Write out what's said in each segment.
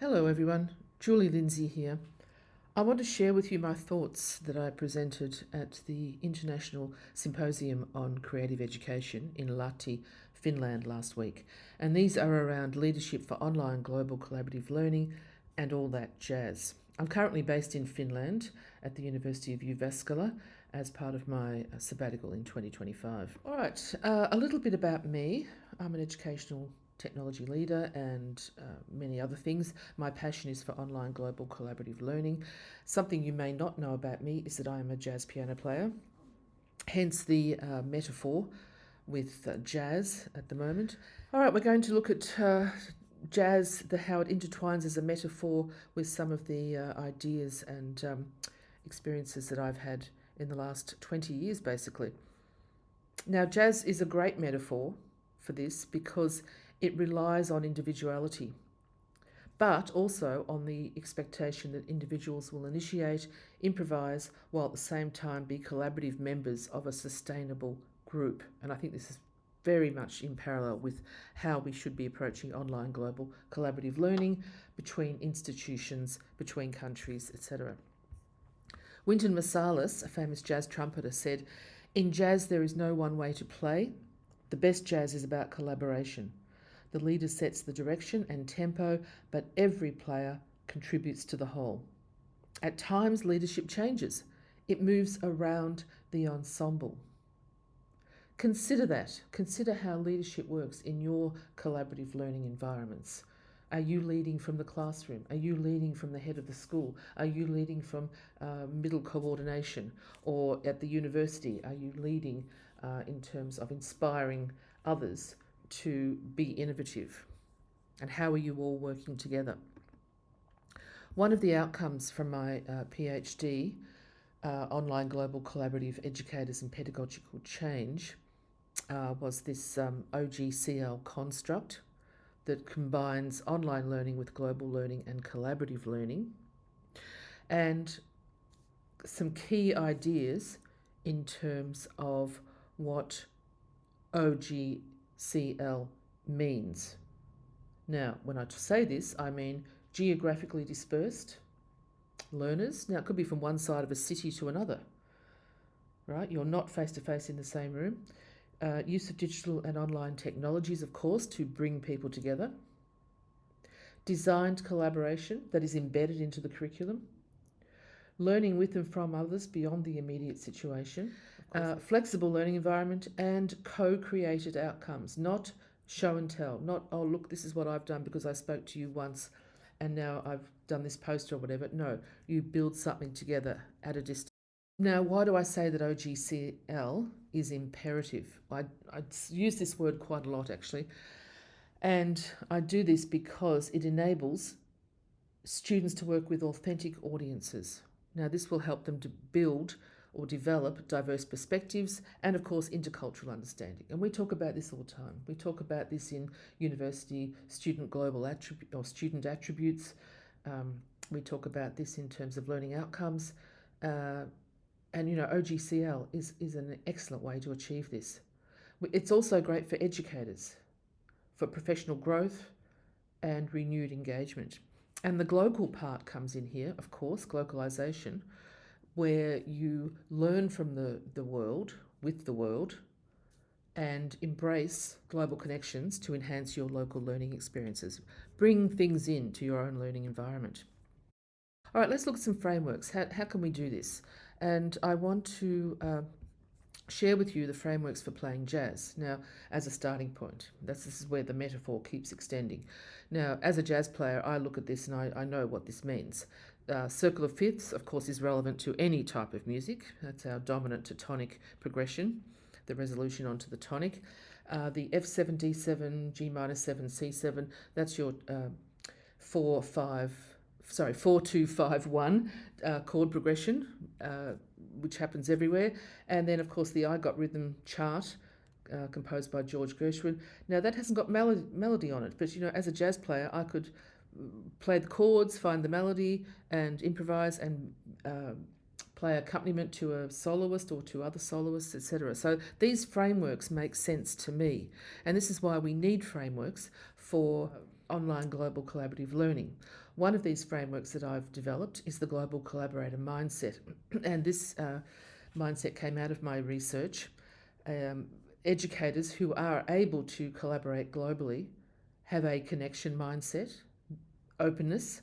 Hello everyone, Julie Lindsay here. I want to share with you my thoughts that I presented at the International Symposium on Creative Education in Lahti, Finland last week. And these are around leadership for online global collaborative learning and all that jazz. I'm currently based in Finland at the University of Jyväskylä as part of my sabbatical in 2025. All right, a little bit about me. I'm an educational technology leader and many other things. My passion is for online global collaborative learning. Something you may not know about me is that I am a jazz piano player, hence the metaphor with jazz at the moment. All right, we're going to look at jazz, how it intertwines as a metaphor with some of the ideas and experiences that I've had in the last 20 years, basically. Now, jazz is a great metaphor for this because it relies on individuality, but also on the expectation that individuals will initiate, improvise, while at the same time be collaborative members of a sustainable group. And I think this is very much in parallel with how we should be approaching online global collaborative learning between institutions, between countries, etc. Wynton Marsalis, a famous jazz trumpeter, said, "In jazz there is no one way to play. The best jazz is about collaboration. The leader sets the direction and tempo, but every player contributes to the whole. At times, leadership changes. It moves around the ensemble." Consider that. Consider how leadership works in your collaborative learning environments. Are you leading from the classroom? Are you leading from the head of the school? Are you leading from middle coordination? Or at the university, are you leading in terms of inspiring others to be innovative? And how are you all working together? One of the outcomes from my PhD, Online Global Collaborative Educators and Pedagogical Change, was this OGCL construct that combines online learning with global learning and collaborative learning, and some key ideas in terms of what OGCL means. Now, when I say this, I mean geographically dispersed learners. Now, it could be from one side of a city to another, right? You're not face to face in the same room. Use of digital and online technologies, of course, to bring people together. Designed collaboration that is embedded into the curriculum. Learning with and from others beyond the immediate situation. Flexible learning environment and co-created outcomes, not show and tell, not, oh, look, this is what I've done because I spoke to you once and now I've done this poster or whatever. No, you build something together at a distance. Now, why do I say that OGCL is imperative? I use this word quite a lot, actually. And I do this because it enables students to work with authentic audiences. Now, this will help them to build or develop diverse perspectives and, of course, intercultural understanding. And we talk about this all the time. We talk about this in university student global student attributes. We talk about this in terms of learning outcomes. And, OGCL is an excellent way to achieve this. It's also great for educators, for professional growth and renewed engagement. And the global part comes in here, of course, globalization, where you learn from the world, with the world, and embrace global connections to enhance your local learning experiences. Bring things into your own learning environment. All right, let's look at some frameworks. How can we do this? And I want to share with you the frameworks for playing jazz. Now, as a starting point, this is where the metaphor keeps extending. Now, as a jazz player, I look at this and I know what this means. Circle of fifths, of course, is relevant to any type of music. That's our dominant to tonic progression, the resolution onto the tonic. The F7, D7, G minor 7, C7, that's your 4, 2, 5, 1 chord progression, which happens everywhere. And then, of course, the I Got Rhythm chart, composed by George Gershwin. Now, that hasn't got melody on it, but, as a jazz player, I could play the chords, find the melody, and improvise and play accompaniment to a soloist or to other soloists, etc. So these frameworks make sense to me. And this is why we need frameworks for online global collaborative learning. One of these frameworks that I've developed is the Global Collaborator Mindset, and this mindset came out of my research. Educators who are able to collaborate globally have a connection mindset, openness,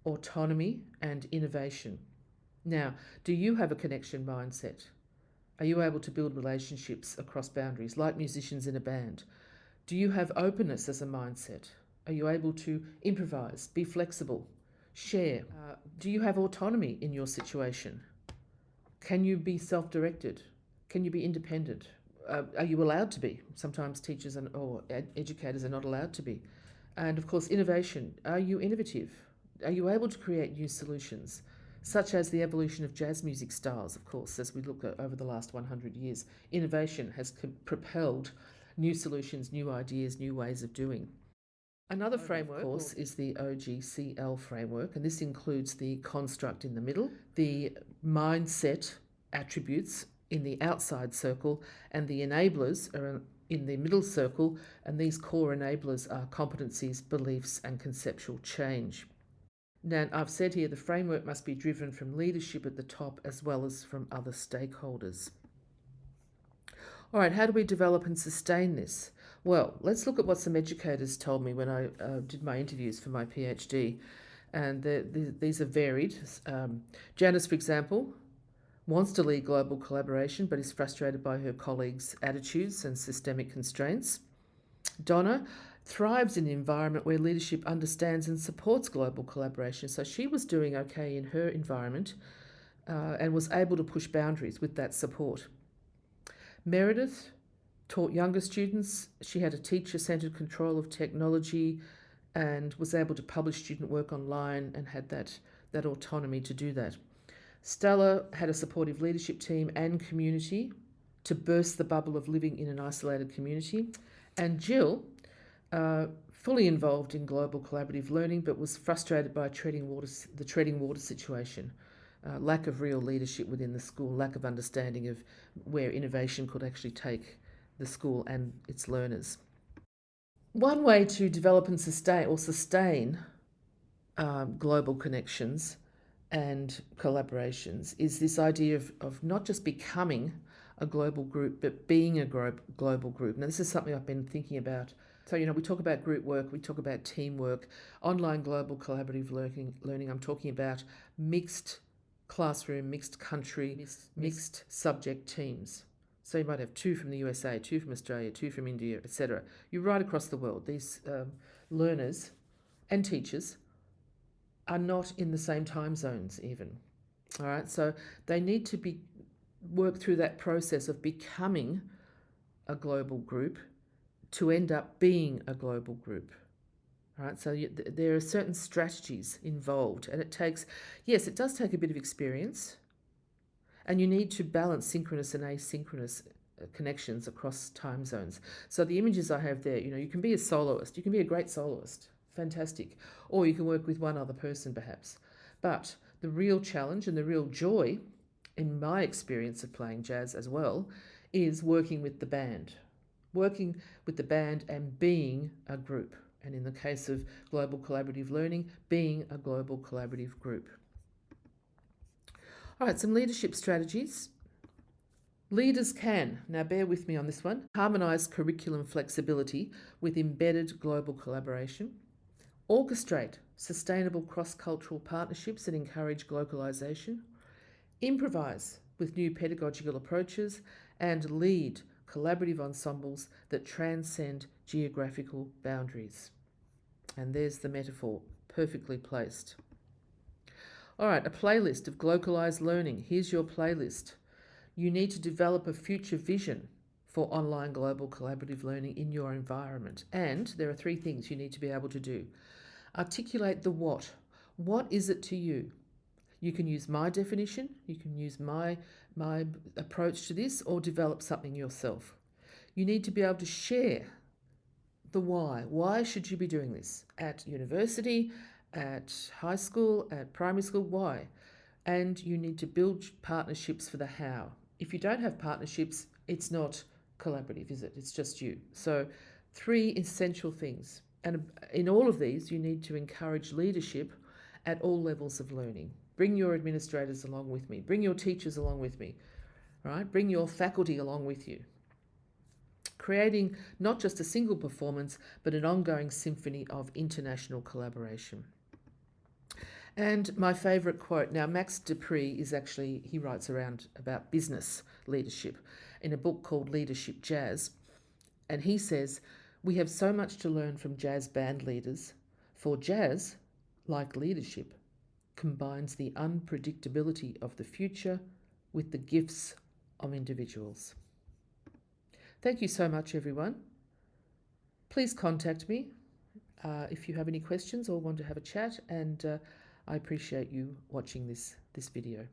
autonomy, and innovation. Now, do you have a connection mindset? Are you able to build relationships across boundaries, like musicians in a band? Do you have openness as a mindset? Are you able to improvise, be flexible, share? Do you have autonomy in your situation? Can you be self-directed? Can you be independent? Are you allowed to be? Sometimes teachers or educators are not allowed to be. And of course, innovation. Are you innovative? Are you able to create new solutions, such as the evolution of jazz music styles, of course, as we look at over the last 100 years? Innovation has propelled new solutions, new ideas, new ways of doing. Another framework, of course, is the OGCL framework, and this includes the construct in the middle, the mindset attributes in the outside circle, and the enablers are in the middle circle, and these core enablers are competencies, beliefs, and conceptual change. Now, I've said here the framework must be driven from leadership at the top as well as from other stakeholders. All right, how do we develop and sustain this? Well, let's look at what some educators told me when I did my interviews for my PhD, and these are varied. Janice, for example, wants to lead global collaboration but is frustrated by her colleagues' attitudes and systemic constraints. Donna thrives in an environment where leadership understands and supports global collaboration, so she was doing okay in her environment and was able to push boundaries with that support. Meredith taught younger students. She had a teacher-centered control of technology and was able to publish student work online and had that autonomy to do that. Stella had a supportive leadership team and community to burst the bubble of living in an isolated community. And Jill, fully involved in global collaborative learning, but was frustrated by the treading water situation. Lack of real leadership within the school, lack of understanding of where innovation could actually take the school and its learners. One way to develop and sustain global connections and collaborations is this idea of not just becoming a global group, but being a global group. Now, this is something I've been thinking about. So, we talk about group work, we talk about teamwork, online global collaborative learning. I'm talking about mixed classroom, mixed country, mixed subject teams. So you might have 2 from the USA, 2 from Australia, 2 from India, etc. You're right across the world. These learners and teachers are not in the same time zones even. All right, so they need to work through that process of becoming a global group to end up being a global group. All right, so there are certain strategies involved, and it does take a bit of experience, and you need to balance synchronous and asynchronous connections across time zones. So the images I have there, you can be a soloist, you can be a great soloist, fantastic, or you can work with one other person perhaps. But the real challenge and the real joy, in my experience of playing jazz as well, is working with the band and being a group. And in the case of global collaborative learning, being a global collaborative group. All right, some leadership strategies. Leaders can, now bear with me on this one, harmonise curriculum flexibility with embedded global collaboration, orchestrate sustainable cross-cultural partnerships that encourage globalisation, improvise with new pedagogical approaches, and lead collaborative ensembles that transcend geographical boundaries. And there's the metaphor, perfectly placed. All right, a playlist of localised learning. Here's your playlist. You need to develop a future vision for online global collaborative learning in your environment. And there are 3 things you need to be able to do. Articulate the what. What is it to you? You can use my definition, you can use my approach to this, or develop something yourself. You need to be able to share the why. Why should you be doing this? At university, at high school, at primary school, why? And you need to build partnerships for the how. If you don't have partnerships, it's not collaborative, is it? It's just you. So 3 essential things. And in all of these, you need to encourage leadership at all levels of learning. Bring your administrators along with me. Bring your teachers along with me. Right? Bring your faculty along with you. Creating not just a single performance, but an ongoing symphony of international collaboration. And my favourite quote, now Max Dupree is actually, he writes around about business leadership in a book called Leadership Jazz. And he says, we have so much to learn from jazz band leaders, for jazz, like leadership, combines the unpredictability of the future with the gifts of individuals. Thank you so much, everyone. Please contact me if you have any questions or want to have a chat, and I appreciate you watching this video.